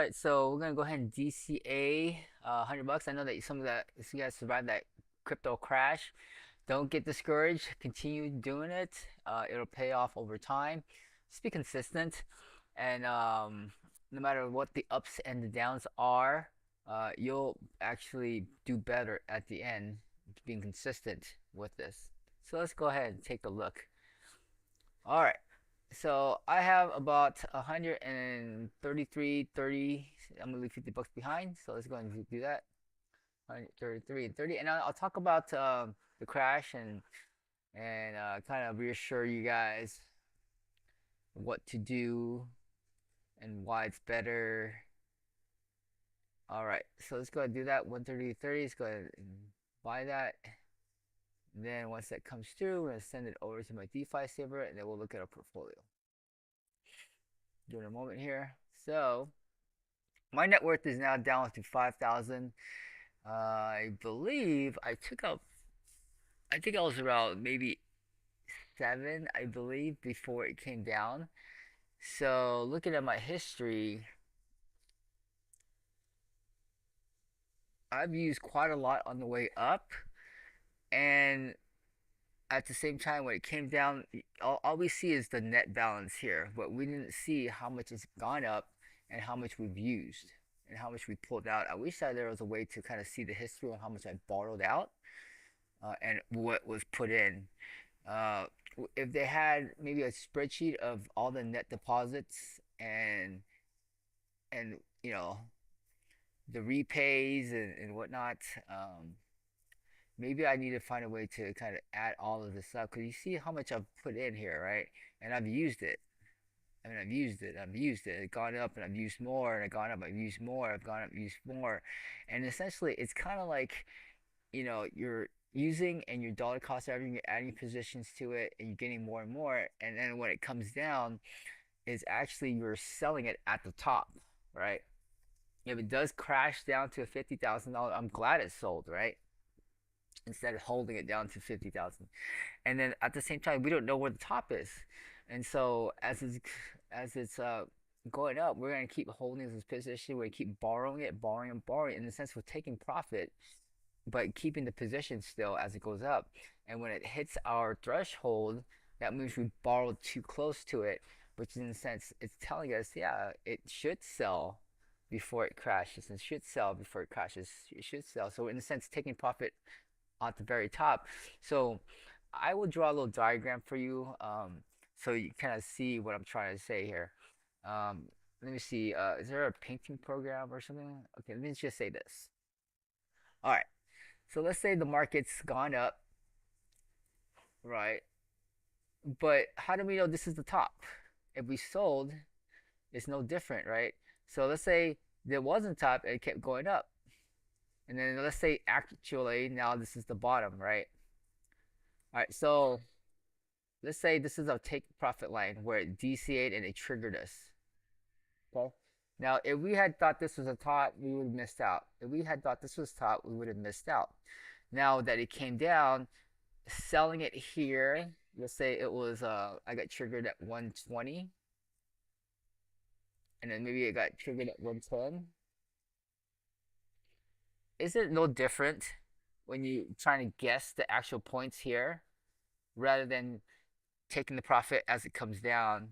right, so we're gonna go ahead and DCA $100. I know that some of that you guys survived that crypto crash. Don't get discouraged. Continue doing it. It'll pay off over time. Just be consistent, and no matter what the ups and the downs are, you'll actually do better at the end being consistent with this. So let's go ahead and take a look. All right. So I have about 133.30. I'm gonna leave $50 behind. So let's go ahead and do that. 133 and 30, and I'll talk about the crash and kind of reassure you guys what to do and why it's better. All right. So let's go ahead and do that. 133.30. Let's go ahead and buy that. And then once that comes through, we're gonna send it over to my DeFi saver, and then we'll look at our portfolio. During a moment here. So my net worth is now down to 5,000. I believe I took out. I think I was around maybe 7, I believe, before it came down. So looking at my history, I've used quite a lot on the way up, and at the same time when it came down, all we see is the net balance here, but we didn't see how much it's gone up and how much we've used and how much we pulled out. I wish that there was a way to kind of see the history on how much I borrowed out and what was put in. Uh, if they had maybe a spreadsheet of all the net deposits and the repays and whatnot, maybe I need to find a way to kind of add all of this up because you see how much I've put in here, right? And I've used it. I mean, I've used it. It's gone up and I've used more, and I've gone up, I've used more, I've gone up, used more. And essentially, it's kind of like, you're using and your dollar cost averaging, you're adding positions to it, and you're getting more and more. And then when it comes down, is actually you're selling it at the top, right? If it does crash down to $50,000, I'm glad it sold, right? Instead of holding it down to 50,000. And then at the same time, we don't know where the top is. And so as it's going up, we're going to keep holding this position. We're going to keep borrowing it, borrowing and borrowing. In the sense, we're taking profit, but keeping the position still as it goes up. And when it hits our threshold, that means we borrowed too close to it, which in a sense, it's telling us, yeah, it should sell before it crashes. It should sell before it crashes. It should sell. So in a sense, taking profit at the very top. So I will draw a little diagram for you so you kind of see what I'm trying to say here. Um, Let me see. Is there a painting program or something? Okay, let me just say this. All right. So let's say the market's gone up, right? But how do we know this is the top? If we sold, it's no different, right? So let's say there wasn't top and it kept going up. And then let's say actually now this is the bottom, right? All right, so let's say this is a take profit line where it DCA'd and it triggered us. Okay. Now, if we had thought this was a top, we would have missed out. If we had thought this was top, we would have missed out. Now that it came down, selling it here, let's say it was I got triggered at 120, and then maybe it got triggered at 110. Is it no different when you trying to guess the actual points here rather than taking the profit as it comes down?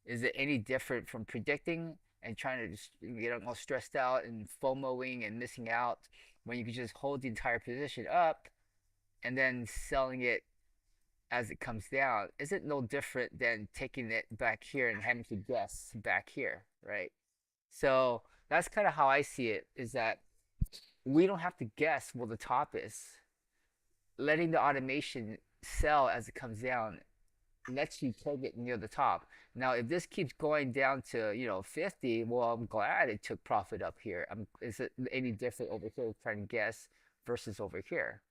Is it any different from predicting and trying to just get all stressed out and FOMOing and missing out when you can just hold the entire position up and then selling it as it comes down? Is it no different than taking it back here and having to guess back here, right? So that's kind of how I see it, is that we don't have to guess where the top is. Letting the automation sell as it comes down lets you take it near the top. Now, if this keeps going down to 50, well, I'm glad it took profit up here. Is it any different over here trying to guess versus over here,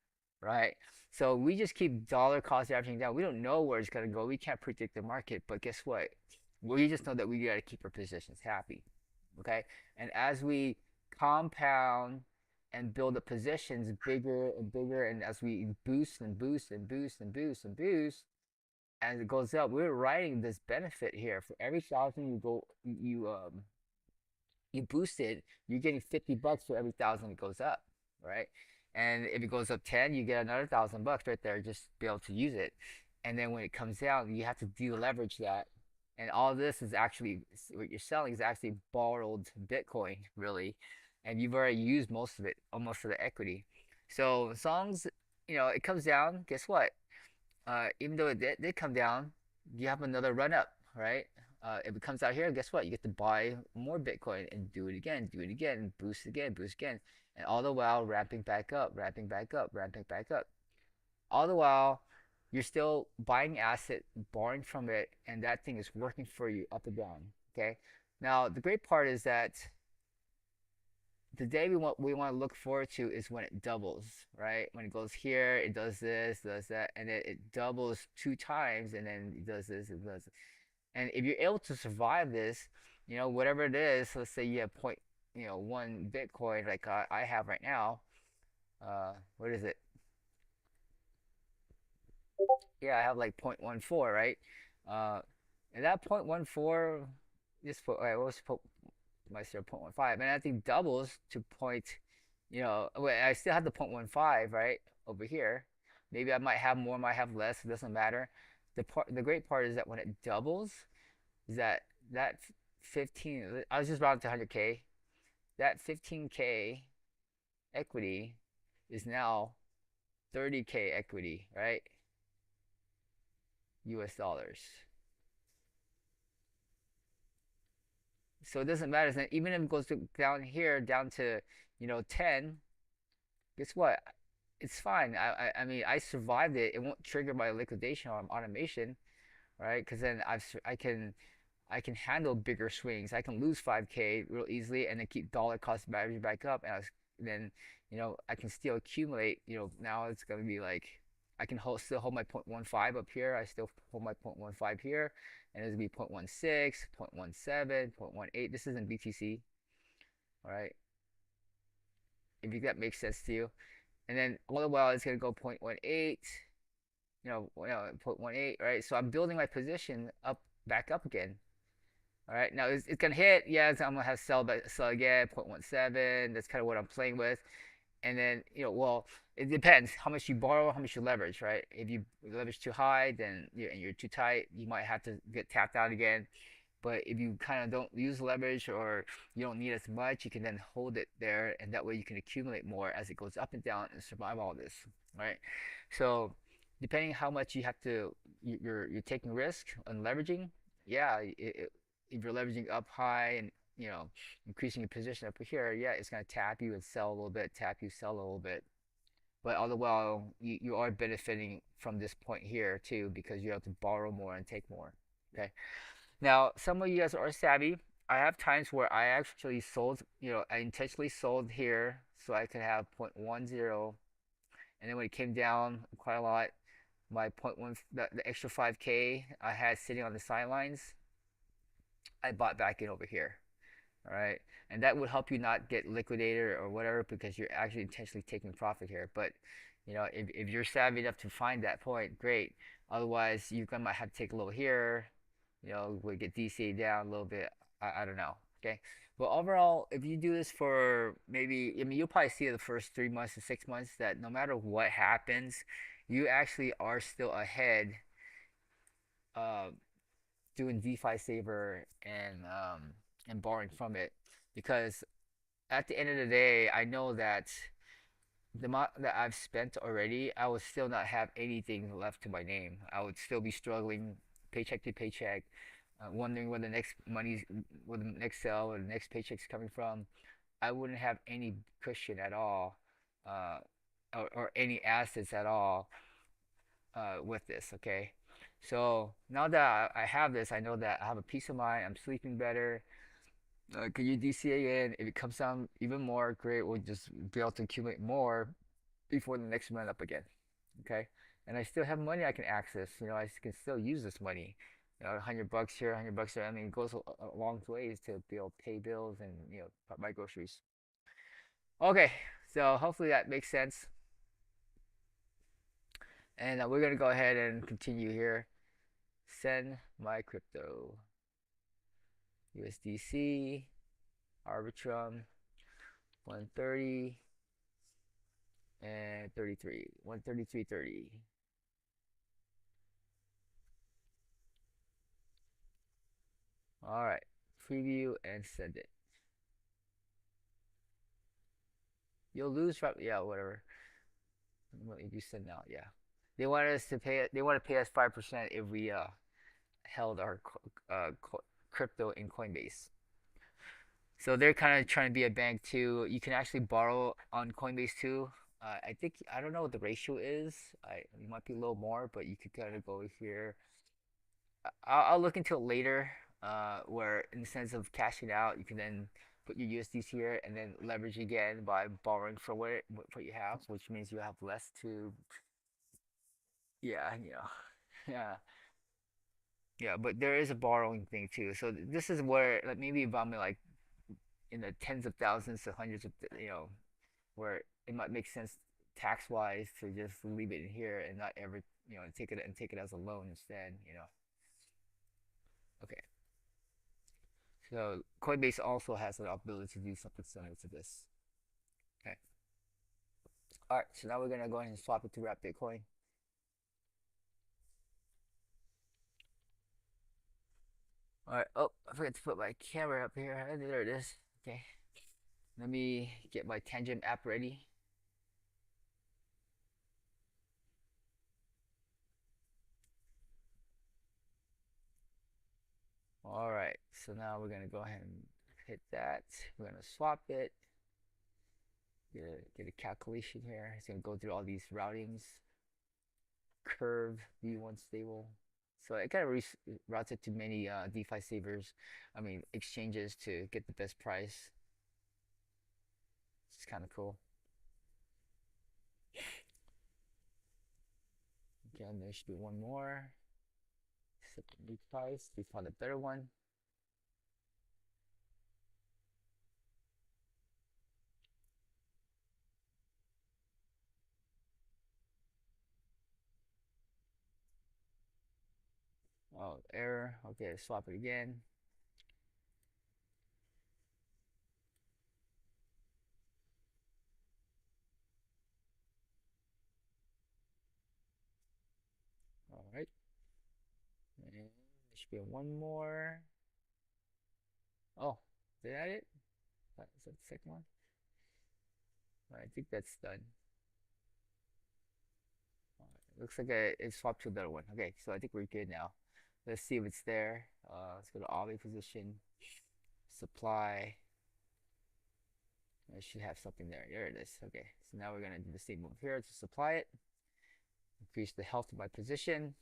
right? So we just keep dollar cost averaging down. We don't know where it's going to go. We can't predict the market, but guess what? We just know that we got to keep our positions happy, okay? And as we compound and build the positions bigger and bigger, and as we boost and boost and boost and boost and boost, as it goes up, we're writing this benefit here. For every thousand you boost it, you're getting 50 bucks for every thousand it goes up, right? And if it goes up 10, you get another $1,000 right there just to be able to use it. And then when it comes down, you have to deleverage that. And all this is actually what you're selling is actually borrowed Bitcoin, really. And you've already used most of it, almost of the equity. So as long as it comes down, guess what? Even though it did come down, you have another run up, right? If it comes out here, guess what? You get to buy more Bitcoin and do it again, boost again, and all the while ramping back up, ramping back up, ramping back up. All the while, you're still buying asset, borrowing from it, and that thing is working for you up and down. Okay. Now the great part is that the day we want to look forward to is when it doubles, right? When it goes here, it does this, does that, and then it doubles 2 times, and then it does this, it does. And if you're able to survive this, whatever it is, let's say you have 1 Bitcoin like I have right now. What is it? Yeah, I have like 0.14, right? Uh, and that 0.14, just put, I was put my 0.15, and I think doubles to wait, I still have the 0.15, right, over here. Maybe I might have more, might have less, it doesn't matter. The great part is that when it doubles, is that 15, I was just rounding to 100K, that 15K equity is now 30K equity, right? US dollars. So it doesn't matter. So even if it goes down here, down to 10, guess what? It's fine. I mean, I survived it. It won't trigger my liquidation automation, right? Because then I can handle bigger swings. I can lose 5K real easily and then keep dollar cost average back up, and then I can still accumulate. Now it's gonna be like I can still hold my 0.15 up here. I still hold my 0.15 here, and it's gonna be 0.16, 0.17, 0.18. This isn't BTC, all right? If that makes sense to you. And then all the while it's gonna go 0.18, 0.18, right? So I'm building my position up, back up again. All right, now it's gonna hit. Yeah, I'm gonna have sell again, 0.17. That's kind of what I'm playing with. And then well, it depends how much you borrow, how much you leverage, right? If you leverage too high, then you're too tight, you might have to get tapped out again. But if you kind of don't use leverage or you don't need as much, you can then hold it there, and that way you can accumulate more as it goes up and down and survive all this, right? So depending how much you have to, you're taking risk on leveraging. Yeah, if you're leveraging up high and increasing your position up here, yeah, it's gonna tap you and sell a little bit, tap you, sell a little bit. But all the while, you are benefiting from this point here too because you have to borrow more and take more. Okay. Now, some of you guys are savvy. I have times where I actually sold, I intentionally sold here so I could have 0.10, and then when it came down quite a lot, my point 0.1, the extra 5K I had sitting on the sidelines, I bought back in over here. All right, and that would help you not get liquidated or whatever because you're actually intentionally taking profit here. But if you're savvy enough to find that point, great. Otherwise, you might have to take a little here. We get DCA down a little bit. I don't know. Okay, but overall, if you do this for maybe, I mean, you'll probably see the first 3 months to 6 months that no matter what happens, you actually are still ahead. Uh, Doing DeFi Saver and borrowing from it because at the end of the day, I know that the amount that I've spent already, I would still not have anything left to my name. I would still be struggling paycheck to paycheck, wondering where the next sale or the next paycheck's coming from. I wouldn't have any cushion at all, uh, or any assets at all with this. Okay, so now that I have this, I know that I have a peace of mind. I'm sleeping better. Can you DCA in? If it comes down even more, great. We'll just be able to accumulate more before the next run up again. Okay, and I still have money I can access. I can still use this money. $100 here, $100 there. I mean, it goes a long ways to be able to pay bills and buy groceries. Okay, so hopefully that makes sense. And we're gonna go ahead and continue here. Send my crypto. USDC. Arbitrum 130 and 33. 133.30. All right. Preview and send it. You'll lose from, yeah, whatever. If you send out, yeah. They want us to pay. They want to pay us 5% if we held our crypto in Coinbase. So they're kind of trying to be a bank too. You can actually borrow on Coinbase too. I think I don't know what the ratio is. It might be a little more, but you could kind of go here. I'll look into it later. Where in the sense of cashing out, you can then put your USDs here and then leverage again by borrowing for what you have, which means you have less to. Yeah, yeah, yeah. But there is a borrowing thing too. So this is where like maybe if I'm like in the tens of thousands to hundreds of where it might make sense tax wise to just leave it in here and not ever take it as a loan instead. Okay. So Coinbase also has an ability to do something similar to this. Okay. All right. So now we're gonna go ahead and swap it to wrap Bitcoin. All right. Oh, I forgot to put my camera up here. There it is. Okay. Let me get my Tangent app ready. All right. So now we're gonna go ahead and hit that. We're gonna swap it. Get a calculation here. It's gonna go through all these routings. Curve V1 stable. So it kind of routes it to many DeFi savers, I mean exchanges to get the best price. It's kind of cool. Again, there should be one more. Set the new price. We found a better one. Oh, error. Okay, swap it again. All right. And there should be one more. Oh, is that it? Is that the second one? I think that's done. Looks like it swapped to another one. Okay, so I think we're good now. Let's see if it's there. Let's go to Ollie position, supply. I should have something there. There it is. Okay, so now we're gonna do the same move here to supply it. Increase the health of my position.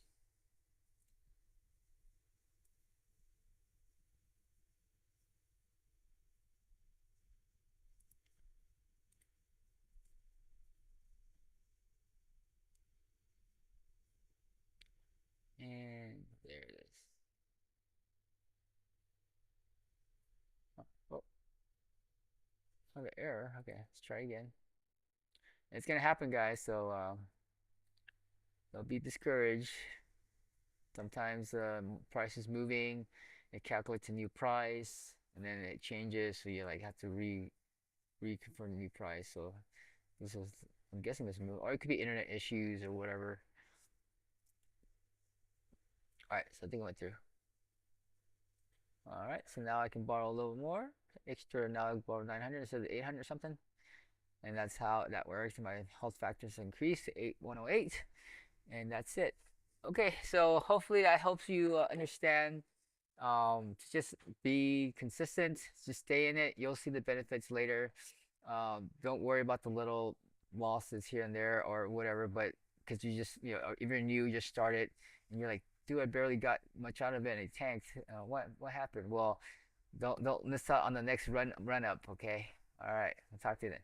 And there it is. Oh, okay, error. Okay, let's try again. It's gonna happen, guys. So don't be discouraged. Sometimes price is moving. It calculates a new price, and then it changes. So you like have to reconfirm the new price. So this is, I'm guessing this move, or it could be internet issues or whatever. All right, so I think I went through. All right, so now I can borrow a little more extra. Now I borrow 900 instead of 800 or something, and that's how that works. My health factors increase to 108, and that's it. Okay, so hopefully that helps you understand. Just be consistent. Just stay in it. You'll see the benefits later. Don't worry about the little losses here and there or whatever, but because you just if you're new, you just started, and you're like, dude, I barely got much out of it, and it tanked. What happened? Well, don't miss out on the next run up. Okay. All right. I'll talk to you then.